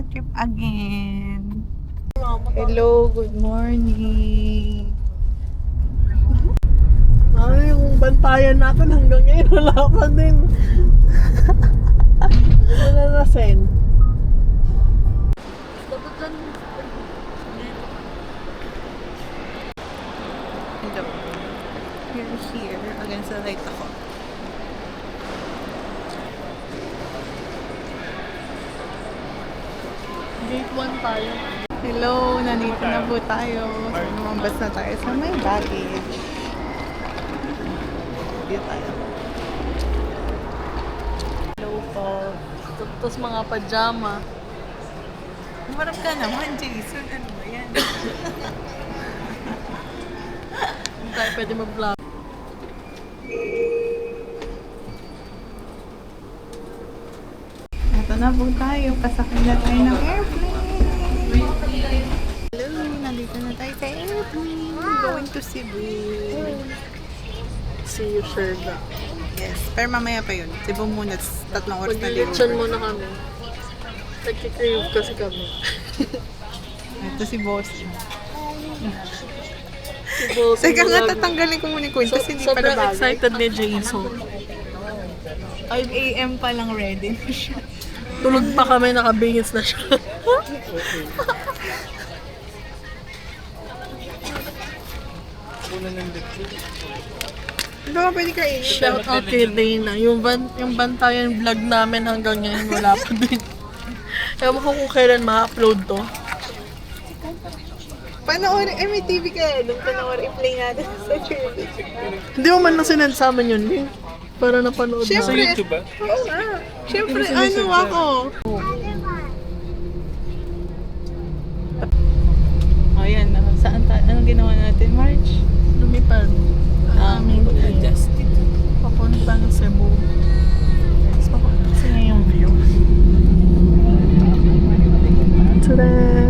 trip again. Hello, good morning. Ay, yung bantayan natin hanggang ngayon, wala pa din. Wala na send. Hello. We're here against the light ako. Gate 1 tayo. Hello, nandito na po tayo. So, lumabas na tayo sa may baggage. Dito tayo. Hello po. Tapos mga pajama. Umarap ka naman, Jason. Ano ba yan? Hindi tayo pwede mag-vlog. Ito na po tayo. Pasakay na tayo ng airplane. Hello, nandito na tayo sa airplane. Going to Cebu. See you, Sherda. Yes, pero mamaya pa yun. Cebu muna, 3 oras na din. Mag-lechon muna kami. Nagkikrave kasi kami. Ito si Boss. Boss, Teka nga, vlog. tatanggalin ko muna yung coin kasi hindi pa Sobrang nabagay. excited ni Jason. 5 a.m. pa lang ready na siya. Tulog pa kami, nakabingits na siya. Hindi ba pwede kainin? Shout out kay Dana. Yung bantayan vlog namin hanggang ngayon wala pa din. Ewan ko kung kailan ma-upload to. Panoorin, may TV kaya doon. Panoorin, i-play natin sa church. Hindi mo man lang sinend sa amin yun, link. Para napanood na. Siyempre, oo nga. Siyempre, ano ako? O yan, saan tayo? Anong ginawa natin, March? Lumipad. Aming adjust. papuntang Cebu. So, kasi nga yung view. Tadaan!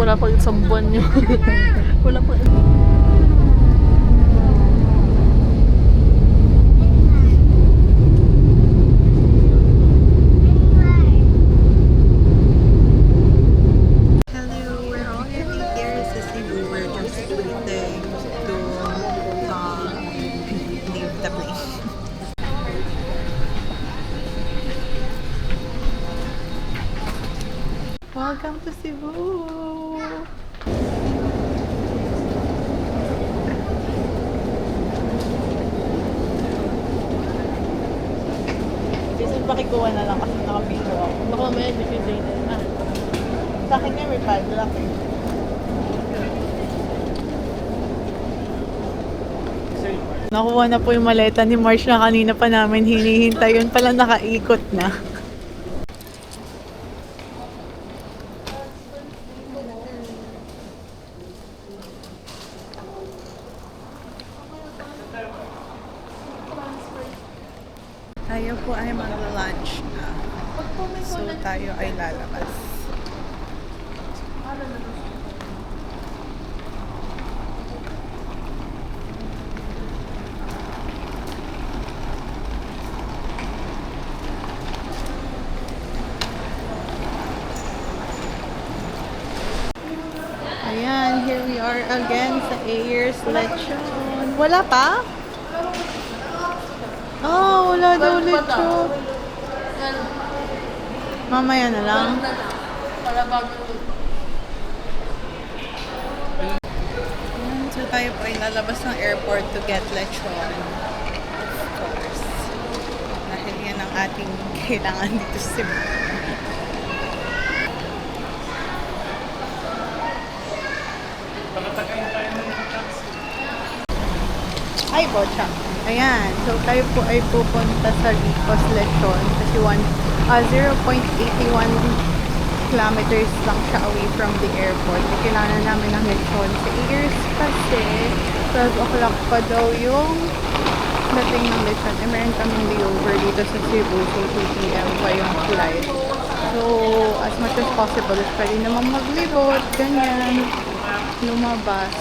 Wala pang isang buwan yun. Wala pang Hello, we're already here sa Cebu. We're just waiting to leave the place. Welcome to Cebu! Jason, pakikuha na lang kasi nakapilo ako. baka may educated na. Sa akin nga may padlock eh. Nakuha na po yung maleta ni March na kanina pa namin hinihintay. Yun pala nakaikot na. Tayo po ay mag-lunch na. So tayo ay lalabas. Ayan, here we are again sa Ayers Lechon. Wala pa? Oh, wala daw lechon. Mamaya na lang. Para bago. Ayan, so tayo po ay lalabas ng airport to get lechon. Of course. Dahil yan ang ating kailangan dito sa Cebu. Ay, bocha. Ayan. So, tayo po ay pupunta sa Ricos Lechon kasi 0.81 kilometers lang siya away from the airport. Kailangan namin ng lechon sa Ayers kasi 12 o'clock pa daw yung dating ng Lechon, meron kaming layover dito sa Cebu. So, 2 p.m. pa yung flight. So, as much as possible, is pwede naman maglibot, ganyan, lumabas.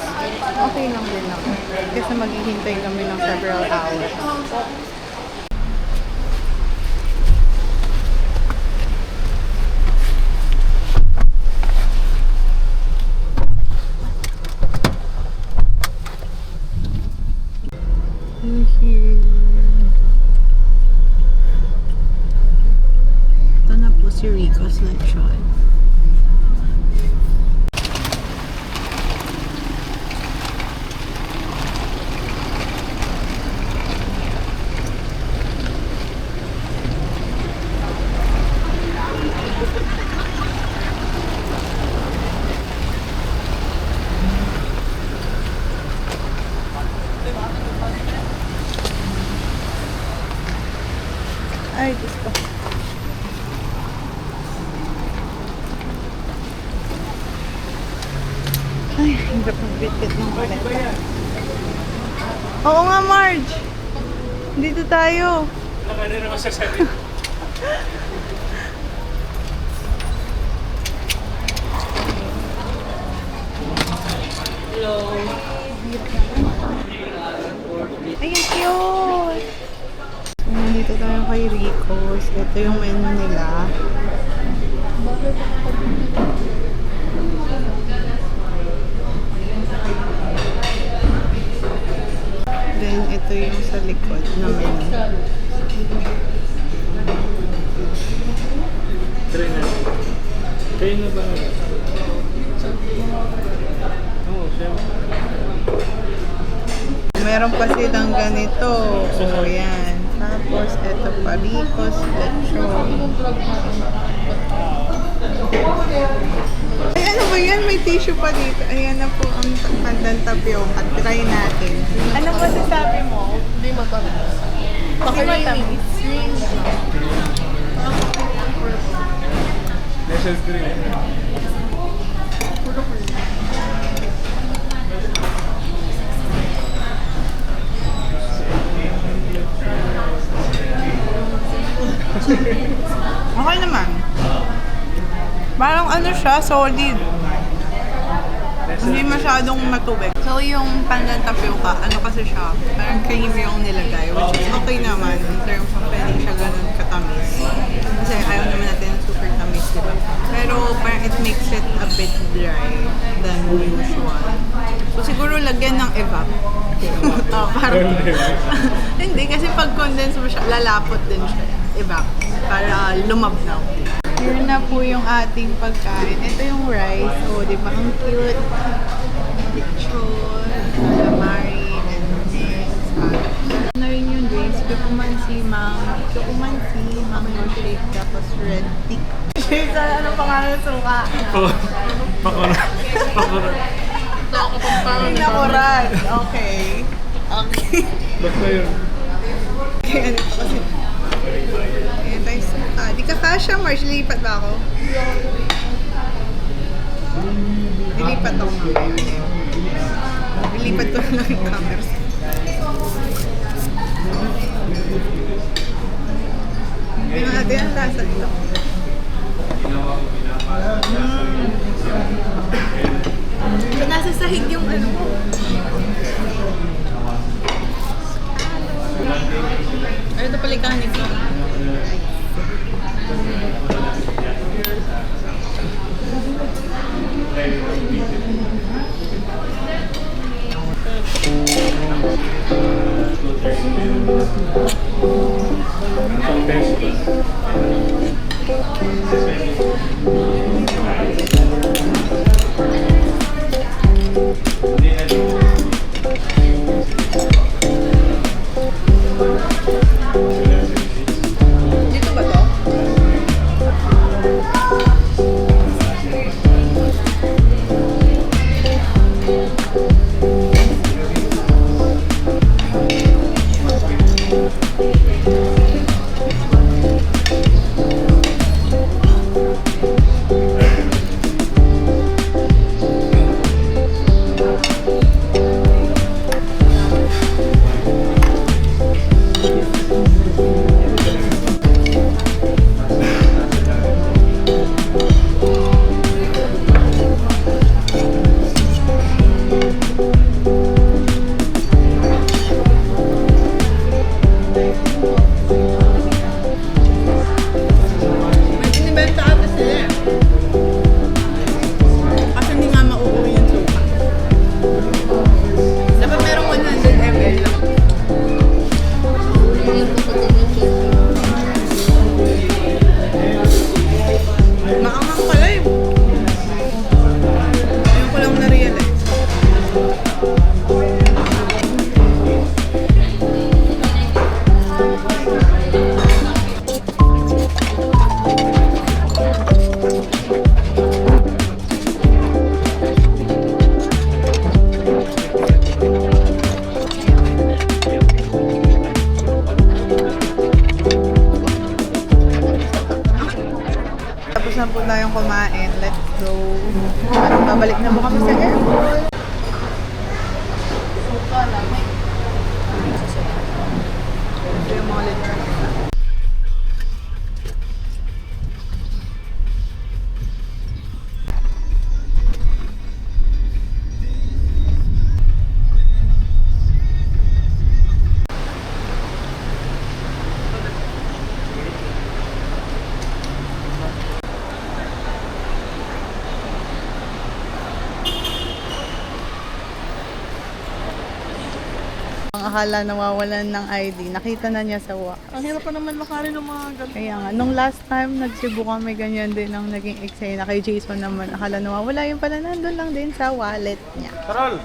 Okay lang din naman. Kasi maghihintay kami ng several hours. Ito na po si Rico's Lechon. Ay, Diyos ko. Ay, hirap magbitbit ng maleta. Oo nga, Marge! Dito tayo. Nakano naman sa sarili. Hello. Ay, ang cute! So, nandito tayo kay Rico's. Ito yung menu nila. Then, ito yung sa likod na menu. Try na. Try na ba? Oo, syempre. Meron pa silang ganito. O, yan. Tapos, ito pa, Rico's Lechon. Ay, ano ba yan? May tissue pa dito. Ayan na po ang pandan tapioca. Try natin. Ano ba sasabi mo? Hindi matamis. Hindi matamis. National screen. Okay naman. Parang ano siya, solid. Hindi masyadong matubig. So yung pandan tapioca, ano kasi siya, parang cream yung nilagay, which is okay naman in terms of pwede siya ganun katamis. Kasi ayaw naman natin ng super tamis, di ba? Pero parang it makes it a bit dry than usual. So siguro lagyan ng evap. Parang hindi, kasi pag condense mo siya, lalapot din siya. Evap. Para lumabnaw. Here na po yung ating pagkain. Ito yung rice. O, di ba? Ang cute. Lechon, calamari, and eggs. Ano rin yung drinks? Kukumansi, mango shake, tapos red tea. Ano pangalan ng suka? Pakura. Pinakuran. Okay. Okay. Basta yun. Kaya ano kasi. Ayan tayo suka. Di ka kasha, Marge. Lilipat ba ako? Lilipat ako mamaya. Lilipat ko lang yung camera. Tingnan natin ang lasa nito. So, nasa sahig yung ano mo. Ano ito pala kanin ko? Dito ba to? Nagbenta ata sila eh. Kasi hindi nga mauuwi yung suka. Dapat merong 100 ml lang. Maangang pala eh. Ayun ko lang na-realize. Tapos na po tayong kumain. Let's go. At babalik na po kami sa airport. Suka lamig. Ito yung mga litter nila. Ang akala nawawalan ng ID, nakita na niya sa Ang hirap pa naman makari ng mga ganun. Kaya nga, nung last time nagsibo kami, ganyan din ang naging eksena kay Jason naman. Akala nawawala yun pala, nandun lang din sa wallet niya. Carol!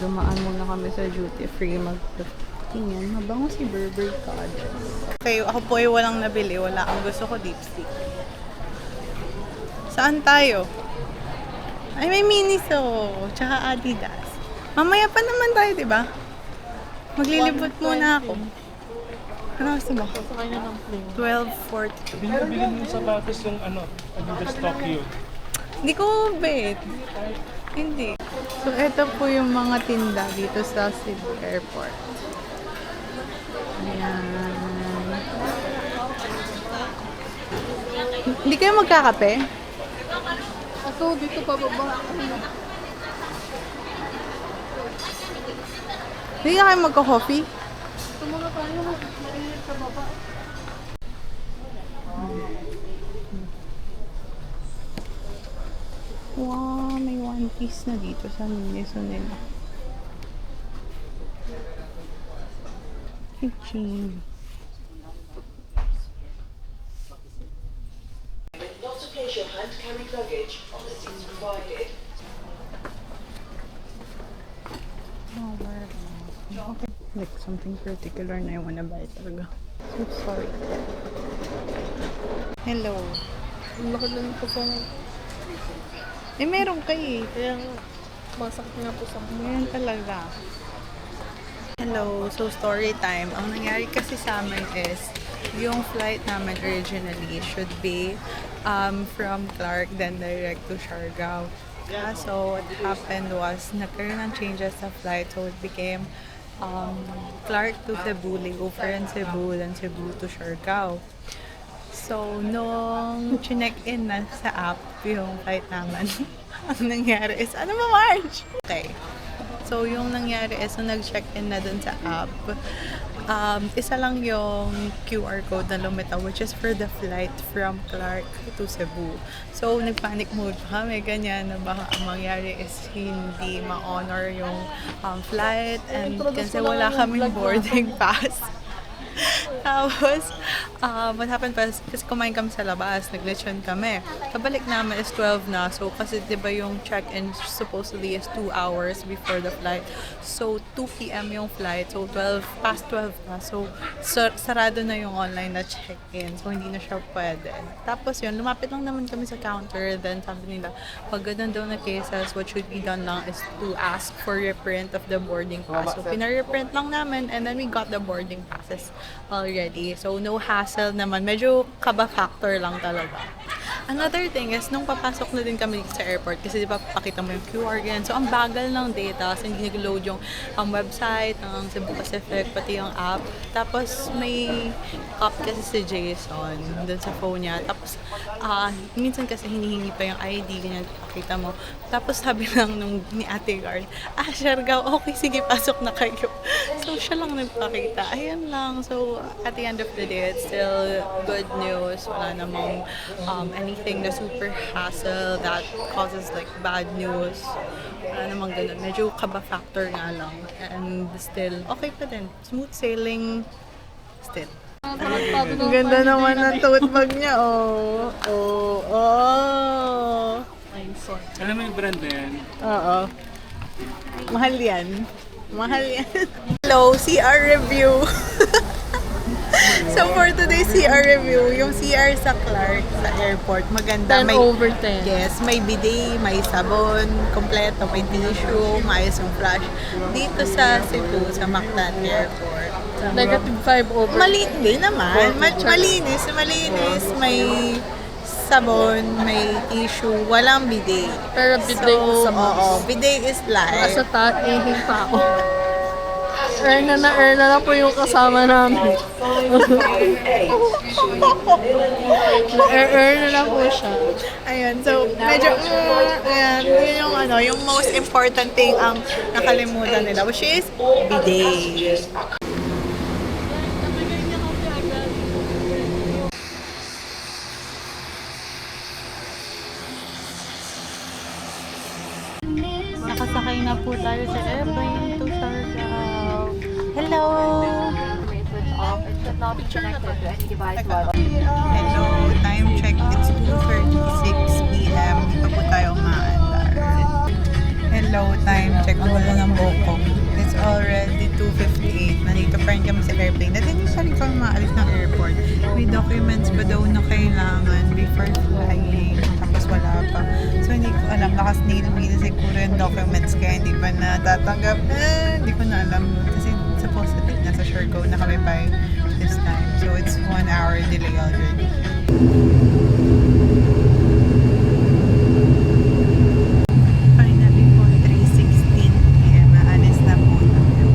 Dumaan muna kami sa duty free magtingin. Mabango si Burberry Goddess. Okay, ako po ay walang nabili. Wala ang gusto ko lipstick. Saan tayo? Ay, may Miniso. Tsaka Adidas. Mamaya pa naman tayo, di ba? Maglilibot muna ako. Ano gusto mo? Sakay na ng plane. 12:42. Bilhin yung sapatos yung Adidas Tokyo. Hindi ko bet. Hindi. So, ito po yung mga tinda dito sa Cebu Airport. Ayan. Hindi kayo magkakape? Ako, dito pababa. Hindi na kayo magka-coffee? Ito muna tayo. Mainit sa baba. Wow, may one piece na dito sa Miniso nila. Kitchen. Not to place your hand-carry luggage on the seats provided. Oh, where okay. Like something particular na I wanna buy talaga. So sorry. Hello. Ang laki lang po sa... Eh, meron kayo eh. Kaya nga, masakit nga po sa... Ngayon talaga. Hello, so story time. Ang nangyari kasi sa amin is, yung flight namin originally should be from Clark then direct to Siargao. So what happened was, nagkaroon ng changes sa flight. So it became Clark to Cebu, layover in Cebu, then Cebu to Siargao. So, nung chinek-in na sa app yung flight naman, ang nangyari is, ano ba, Marge? Okay. So, yung nangyari is, nung nag-check-in na dun sa app, isa lang yung QR code na lumitaw, which is for the flight from Clark to Cebu. So, nag-panic mode kami, ganyan, na baka ang mangyari is hindi ma-honor yung flight, and kasi wala kaming boarding pass. Tapos, what happened was, kasi kumain kami sa labas, nag-lechon kami. Pabalik namin is 12 na. So, kasi diba yung check-in supposedly is 2 hours before the flight. So, 2 p.m. yung flight. So, past 12 na. So, sarado na yung online na check-in. So, hindi na siya pwede. Tapos yun, lumapit lang naman kami sa counter. Then, sabi nila, pag ganun daw na cases, what should be done lang is to ask for reprint of the boarding pass. So, pina-reprint lang namin, and then we got the boarding passes already. So, no hassle naman. Medyo kaba factor lang talaga. Another thing is, nung papasok na din kami sa airport, kasi di ba pakita mo yung QR ganyan. So, ang bagal ng data. So, hindi nag-load yung website ng Cebu Pacific, pati yung app. Tapos, may cop kasi si Jason dun sa phone niya. Tapos, minsan kasi hinihingi pa yung ID, ganyan. ipakita mo. Tapos sabi lang ni ate guard, Siargao, okay, sige, pasok na kayo. So, siya lang nagpakita. Ayan lang. So, at the end of the day, it's still good news. Wala namang anything na super hassle that causes like bad news. Wala namang ganun. Medyo kaba factor nga lang. And still, okay pa din. Smooth sailing still. Ang Ganda naman ng tote bag niya, oh. Alam mo yung brand na yan? Oo. Mahal yan. Hello, CR review. So for today's CR review, yung CR sa Clark sa airport, maganda. 10 over 10. Yes, may bidet, may sabon, kompleto, may tissue, maayos yung flush. Dito sa Cebu, sa Mactan Airport. Negative 5 over. Hindi naman. Malinis. May sabon, may tissue, walang bidet. Pero bidet is a must. Oo, bidet is life. Nasa ihing pa ako. Earn na po yung kasama namin. Earn na po siya. Ayun, so medyo, ayan, yun yung yung most important thing ang nakalimutan nila, which is bidet. Nakasakay na po tayo sa airplane to Siargao. Hello! Hello, time check. It's 2:36 p.m. Di pa po tayo umaandar. Hello, time check. Ang wala ng buko. It's already 2:58. Nandito pa rin kami sa airplane. Dati hindi sa rin kami maalis ng airport. May documents pa daw na kailangan before flying. Tapos wala pa. So hindi ko alam. Naka-snail mail siguro yung documents kaya hindi pa natatanggap. Hindi ko na alam. Kasi supposedly nasa Siargao na kami by this time. So it's 1 hour delay already. Finally po, 3:16 p.m. Naalis na po tayo.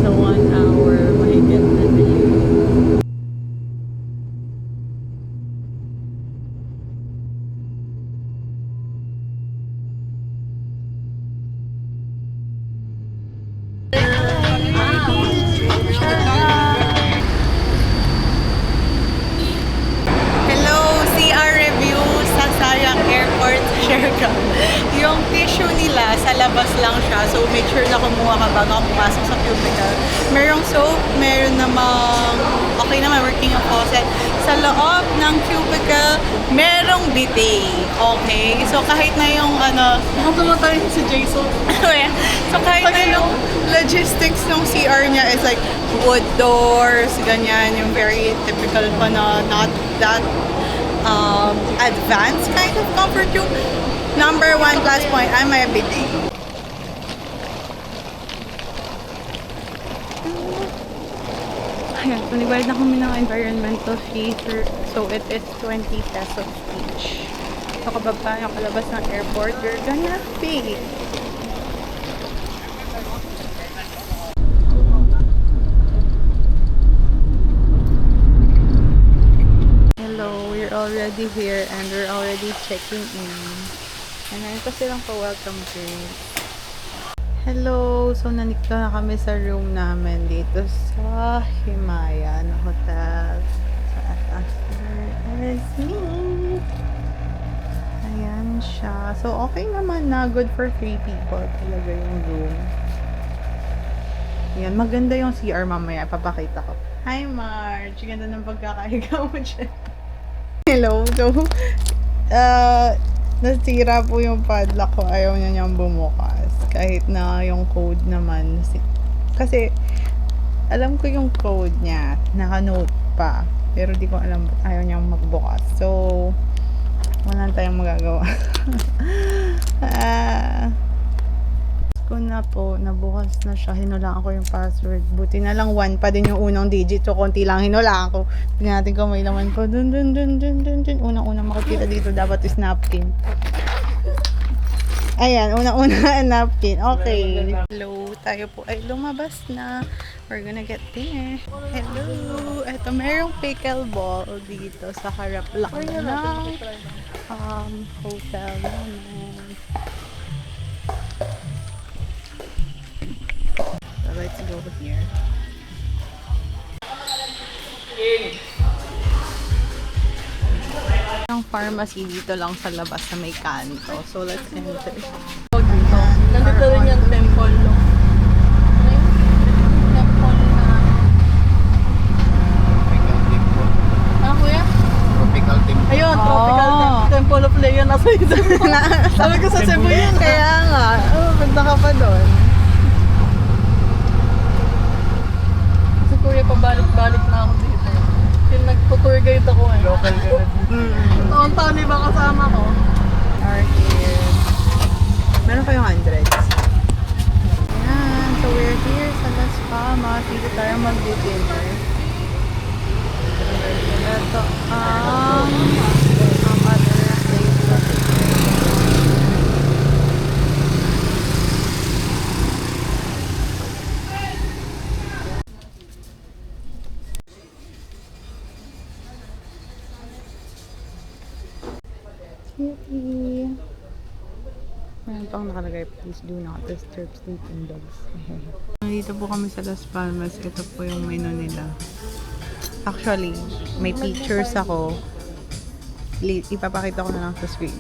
So 1 hour, mahigit na delay. Hello, CR review sa Sayang Airport, Siargao. Yung tissue nila, sa labas lang siya. So, make sure na kumuha ka bago ka pumasok sa cubicle. Merong soap, meron namang, okay naman, working yung faucet. Sa loob ng cubicle, merong bidet. Okay? So, kahit na yung, Nakatumatayin si Jason. so, kahit na yung logistics ng CR niya is like wood doors, ganyan, yung very typical pa na not that advanced kind of comfort. Yung number 1 plus point, I may bidet. Ayan, so nagbayad na kami ng environmental fee, so it is 20 pesos each. So kababa yung kalabas ng airport, you're gonna pay. Hello, we're already here and we're already checking in. And ayun pa silang pa-welcome drinks. Hello! So, nandito na kami sa room namin dito sa Himayan Hotel. As me. Ayan siya. So, okay naman na. Good for 3 people talaga yung room. Ayan, maganda yung CR mamaya. Papakita ko. Hi, Marge! Ganda ng pagkakahiga mo dyan. Hello! So, nasira po yung padlock ko. Ayaw niya niyang bumukas. Kahit na yung code naman. Kasi, alam ko yung code niya. Naka-note pa. Pero di ko alam ba't ayaw niyang magbukas. So, wala tayong magagawa. Ko na po, nabukas na siya. Hinulaan ko yung password. Buti na lang 1 pa din yung unang digit. So, konti lang hinulaan ko. Tingnan natin kung may laman ko. Unang-unang makikita dito dapat is napkin. Ayan, una-una napkin. Okay. Hello, tayo po ay lumabas na. We're gonna get dinner. Hello. Ito, merong pickleball dito sa harap lang ng hotel namin. So, let's go here. Ang pharmacy dito lang sa labas sa may kanto. So, let's enter. Nandito rin yung temple, no? Temple na... Ah, kuya? Tropical temple. Ayun, tropical temple of Leon. Nasa ito. Sabi ko sa Cebu yun. Kaya nga. Oh, punta ka pa doon. Si kuya, pabalik-balik na ako dito. Yung nagpo-tour guide ako eh. Local ka na dito. Taon-taon iba kasama ko. Are here. Meron kayong hundreds. Ayan. So, we're here sa Las Palmas. Dito tayo mag-dinner. Ito ang other place. Cutie. Meron pang nakalagay, please do not disturb sleeping dogs. Nandito po kami sa Las Palmas. Ito po yung menu nila. Actually, may pictures ako. Ipapakita ko na lang sa screen.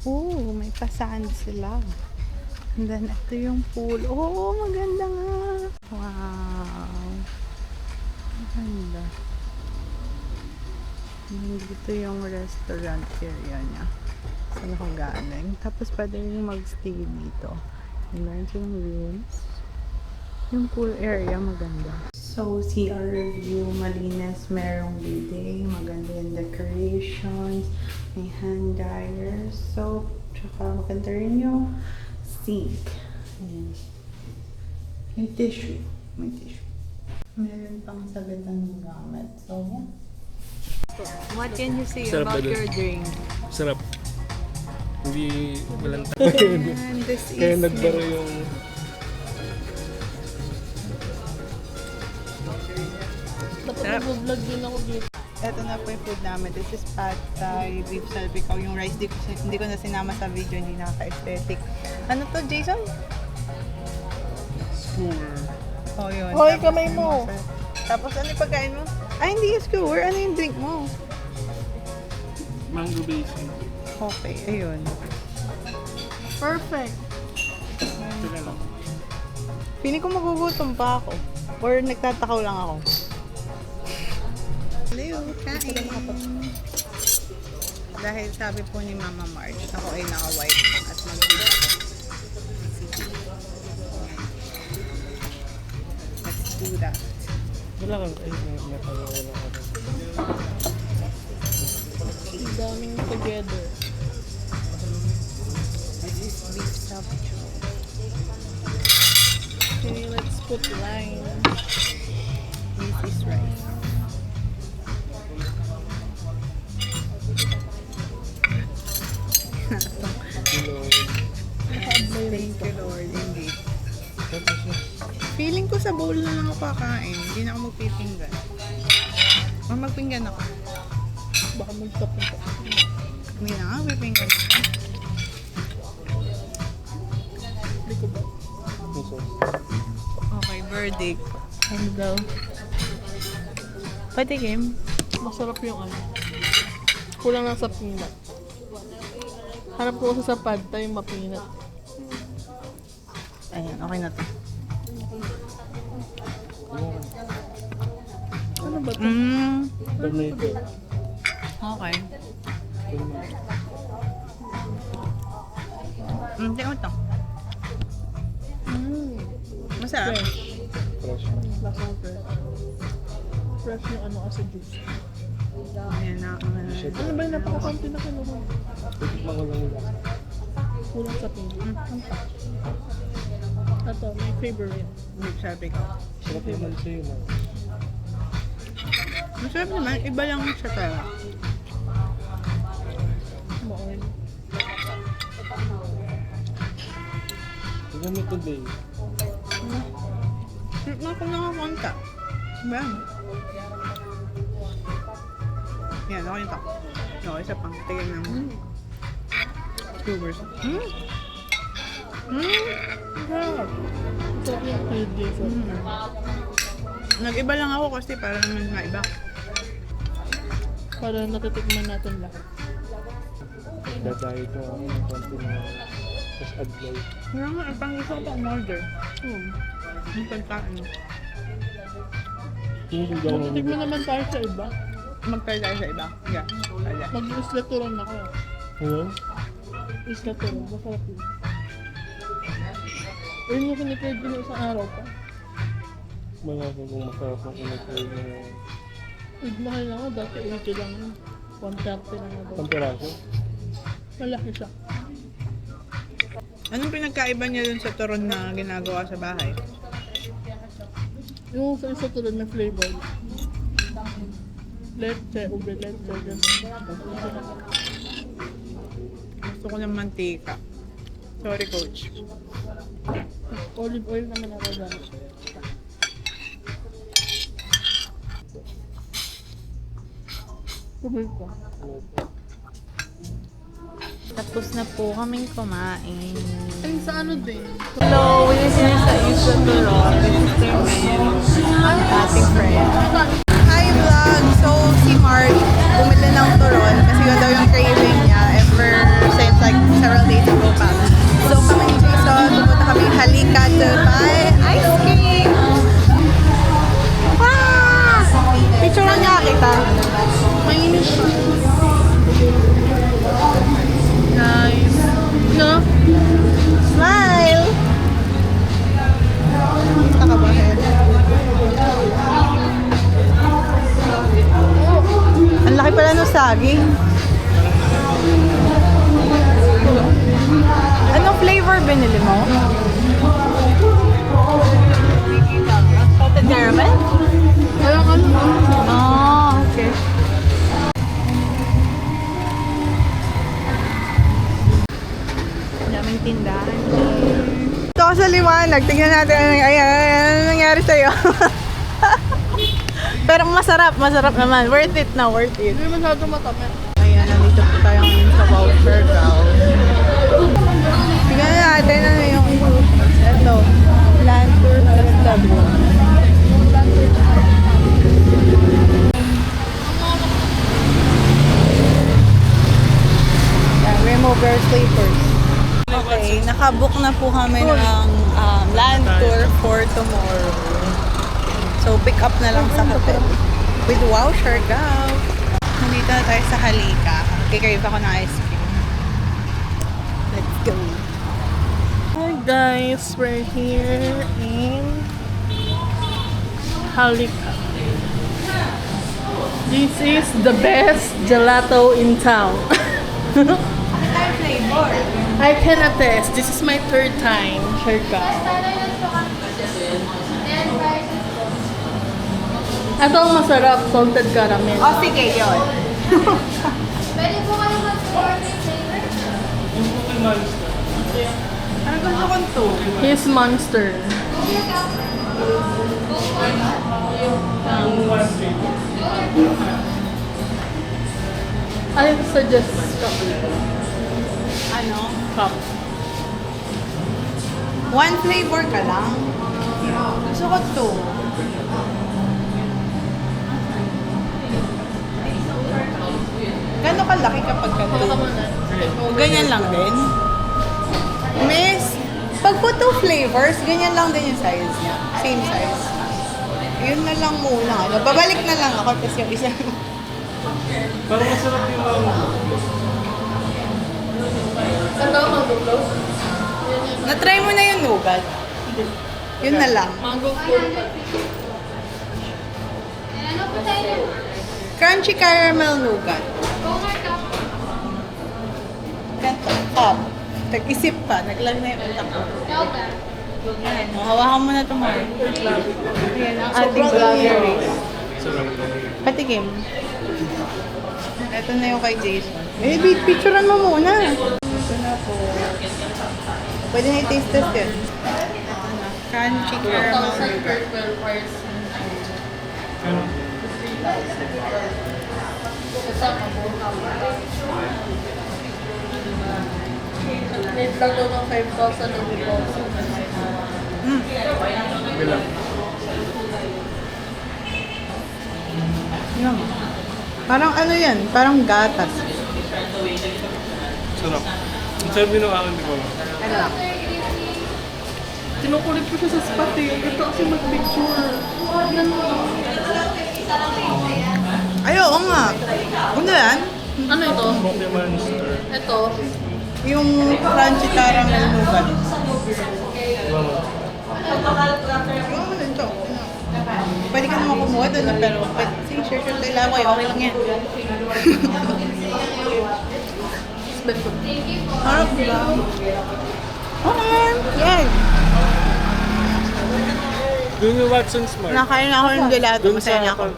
Oh, may pasand sila. And then, ito yung pool. Oh, maganda nga. Wow. Maganda. And dito yung restaurant area niya. Saan ako galing. Tapos, pwede rin mag-stay dito. And meron silang rooms. Yung pool area, maganda. So, CR review, malinis, merong bidet, maganda yung decorations, may hand dryer, soap, tsaka maganda rin yung sink. Ayan. Yung tissue. May tissue. Meron pang sagatang gamit. So, yeah. What can you say Sarap about ba dun? your drink? Sarap. Hindi walang And this Kaya is nagbaro yung... Dapat mag-vlog din ako dito. Ito na po yung food namin. This is pad thai, beef salpicao. Yung rice, hindi ko na sinama sa video, hindi nakaka-aesthetic. Ano to, Jason? Skewer. Oh, yun. Hoy, Tapos kamay yung mo. masa- Tapos ano yung pagkain mo? Ay, hindi yung skewer. Ano yung drink mo? Mango basin. Okay, ayun. Perfect. Ito na lang. Feeling ko magugutom pa ako. Or nagtatakaw lang ako. Hello, kain. Dahil sabi po ni Mama Marge, ako ay naka-white at mag-video ako. Let's do that. Wala kang ay, wala ka. Ang daming together. This is beef salpicao. Okay, let's put lime. This is rice. Thank you, Lord. Hindi. Feeling ko sa bowl na lang ako kakain. Hindi na ako magpipinggan. O magpinggan ako. Baka magtapon pa. Hindi na nga, pipinggan ako. Hindi ko ba? Okay, verdict. Ano daw? Pati game. Masarap yung ano. Kulang lang sa peanut. Hanap ko kasi sa pad thai ma-peanut. Ayan, okay na to. Ano ba ito? Okay. Tingnan mo to. Masarap. Fresh. Lasang fresh. Fresh yung ano kasi juice. Ayan na. Ano ba yung napaka-kampi na kinuha? Tikman ko lang nila. Kulang sa pinggan. Ito, my favorite. Sabi ko. Sarap naman siya yun. Masarap naman. Iba lang siya talaga. Ma-oil. Tignan mo today. Nga kung nakakonta. Diba? Yan, okay ito. Okay, isa pang. Tignan naman. Tubers. Sarap. Sarap yung cold dessert. Nag-iba lang ako kasi para naman maiba. Para natitikman natin lahat. Dadayo ko ang konti na mas adlaw. Nga nga, pang gusto ko pang order. Yung pagkain. Yung sigaw mo. Natitikman naman tayo sa iba. Mag-try tayo sa iba. Yeah. Kaya. Mag-isla turon ako. Ano? Isla turon. Masarap yun. Ayun yung kinikrave ko ng isang araw pa. Malaki kung masarap ang kinakain na Mahal lang ako. Dati 80 lang yun. 130 lang ako. panteraso. Malaki siya. Anong pinagkaiba niya dun sa turon na ginagawa sa bahay? Yung sa isa tulad na flavor. Leche, ube leche, gano'n. Gusto ko ng mantika. Sorry, coach. Olive oil naman ako dyan. Tuloy ko. Tapos na po kaming kumain. Ay, sa ano din? Hello, we're here sa Isla Turon. This is ating friend. Hi vlog! So, si Mark bumili ng turon kasi yun daw yung craving niya ever since like several days ago pa. So, kami ni Jason, pumunta kami halika to buy ice cream! Wow! Picture niya kita. Mainit siya. Nice. No? Smile! Nakabahin. Ang laki pala ng saging. Anong flavor binili mo? Salted caramel? Walang ano. Oh, okay. Daming tindahan. Ito ako sa liwanag. Tingnan natin ano nangyari sa'yo. Pero masarap naman. Worth it na, worth it. Hindi masyado matamis. Ayan, nandito po tayo ngayon sa voucher ground. Tingnan natin ano yung ito. Land tour Cebu. Remover sleepers. Okay, nakabook na po kami ng land tour for tomorrow. So, pick up na lang sa hotel. With Wow Siargao. Nandito na tayo sa Halika. Kikrave ako ng ice cream. Let's go. Hi guys, we're here in Halika. This is the best gelato in town. I can attest. This is my third time. Siargao. Ito ang masarap, salted caramel. O, sige, yun. Pwede po kayo mag-order flavor? Ano gusto kong to? Here's Monster. I suggest cup. Ano? Cup. One flavor ka lang? Gusto ko to. Gano'n kalaki kapag ka to? Ganyan lang din? Miss, pag po two flavors, ganyan lang din yung size niya. Same size. Yun na lang muna. Ano, babalik na lang ako kasi yung isa. Parang masarap yung mga Ito ang mango Na-try mo na yung nougat. Yun na lang. Mango float. Ano po tayo? Crunchy caramel nougat. Ganto. Cup. Nag-isip pa. Naglag na yung utak ko. Ayan. Hawakan mo na ito, Mark. Ayan ang ating berries. Patikim. Ito na yung kay Jason. Eh, picturean mo muna. Ito na po. Pwede na i-taste test yun. Ito na. Crunchy caramel nougat. Need lang daw ng 5,000 ang deposit. Bilang. Yum. Parang ano yan? Parang gatas. Sarap. Ang sarap din ng akin, di ba? Ano lang? Kinukulit ko siya sa spot eh. Ito kasi mag-picture. Ay, oo nga. Ano yan? Ano ito? Poke Monster. Ito. Yung crunchy caramel nougat. Wow. Yung ano ito? Pwede ka naman kumuha doon na pero sige, share tayo lang. Okay lang yan. Harap ba? Okay. Yan. Doon yung Watson's Mart. Nakain na ako ng gelato. Doon Masaya na ako.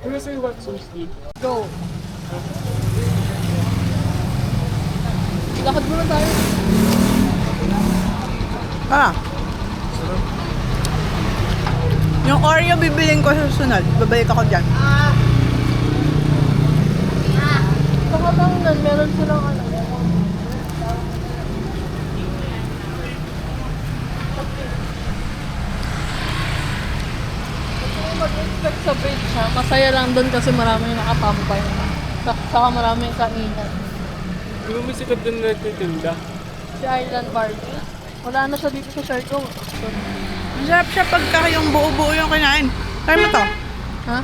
Doon sa Watson's Mart. Go. Lakad muna tayo. Ah. Yung Oreo bibiling ko sa susunod. Babalik ako dyan. Saka bang nun, meron silang ano. Mag-expect sa beach ha. Masaya lang doon kasi maraming nakatampay. Saka maraming kainan. Di ba may sikat din na nagtitinda? Si Island Barbie. Wala na siya dito sa Siargao. Masarap siya pagka yung buo-buo yung kinain. Try mo to. Ha?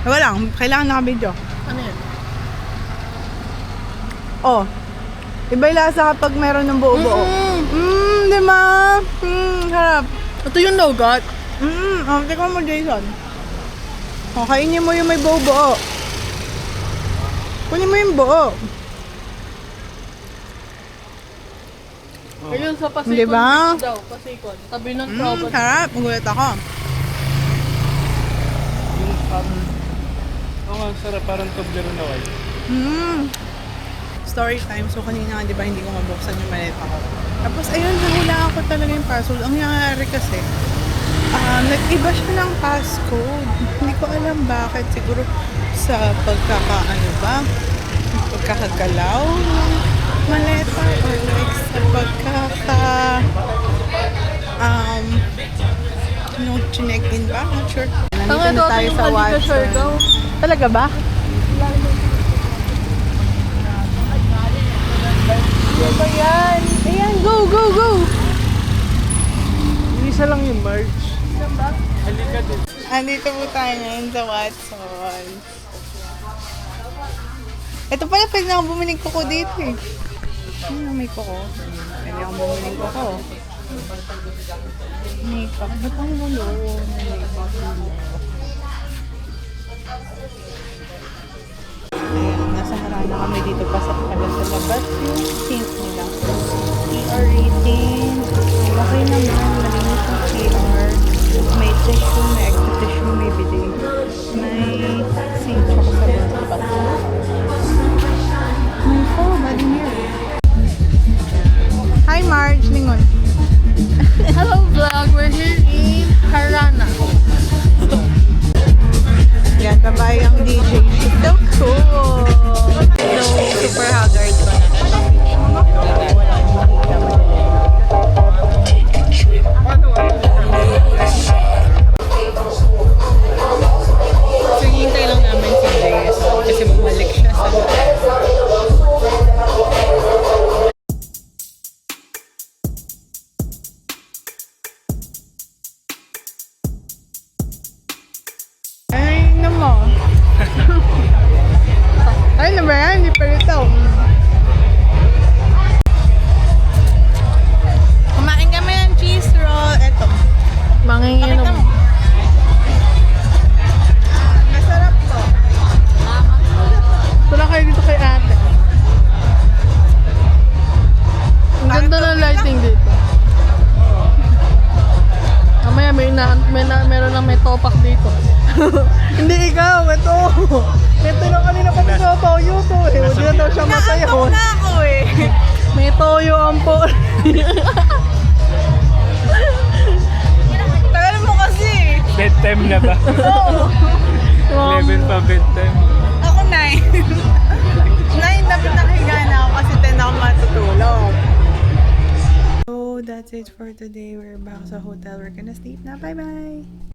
Wala lang. Kailangan naka-video. Ano yan? Oh. Iba yung lasa kapag meron ng buo-buo. Di ba? Sarap. Ito yung nougat. Oh, tingnan mo, Jason. Oh, kainin mo yung may buo-buo. Kunin mo yung buo. Ayun sa Pasikon Di ba? Beach daw. Pasikon. Tabi ng Provo. Sarap. Magulat ako. Yung oo nga, sarap. Parang Toblerone na white. Story time. So, kanina nga, di ba, hindi ko mabuksan yung maleta ko. Tapos, ayun, nahulaan ko talaga yung password. Ang nangyari kasi, nag-iba siya ng passcode. Hindi ko alam bakit. Siguro sa pagkakaano ba? Pagkakagalaw ng maleta or like sa nung chinek-in ba? Not sure. Tanga Nandito daw na tayo yung sa Halika Watson. Siargao. Talaga ba? Ano ba yan? Ayan, go, go, go! Isa lang yung March. Halika din. Andito po tayo ngayon sa Watson. Ito pala, pwede na akong bumiling kuko dito eh. May kuko. Pwede akong bumiling kuko. Makeup. Ba't ang gulo? Makeup. Ayan, nasa harana kami dito pa sa labas yung tint nila. PR rating. Okay naman, malinis yung PR. May tissue, may extra tissue, may bidet. May sink tsaka sa bata. Oh, body mirror. Hi Marge, lingon. Hello vlog, we're here in Harana. Yan, babae ang DJ. She's so cool. So, super haggard ko na. Wala nang makita So, hintay lang namin 7 pa bedtime. Ako 9. 9 dapat nakahiga na ako kasi 10 ako matutulog. So, that's it for today. We're back sa hotel. We're gonna sleep na. Bye-bye!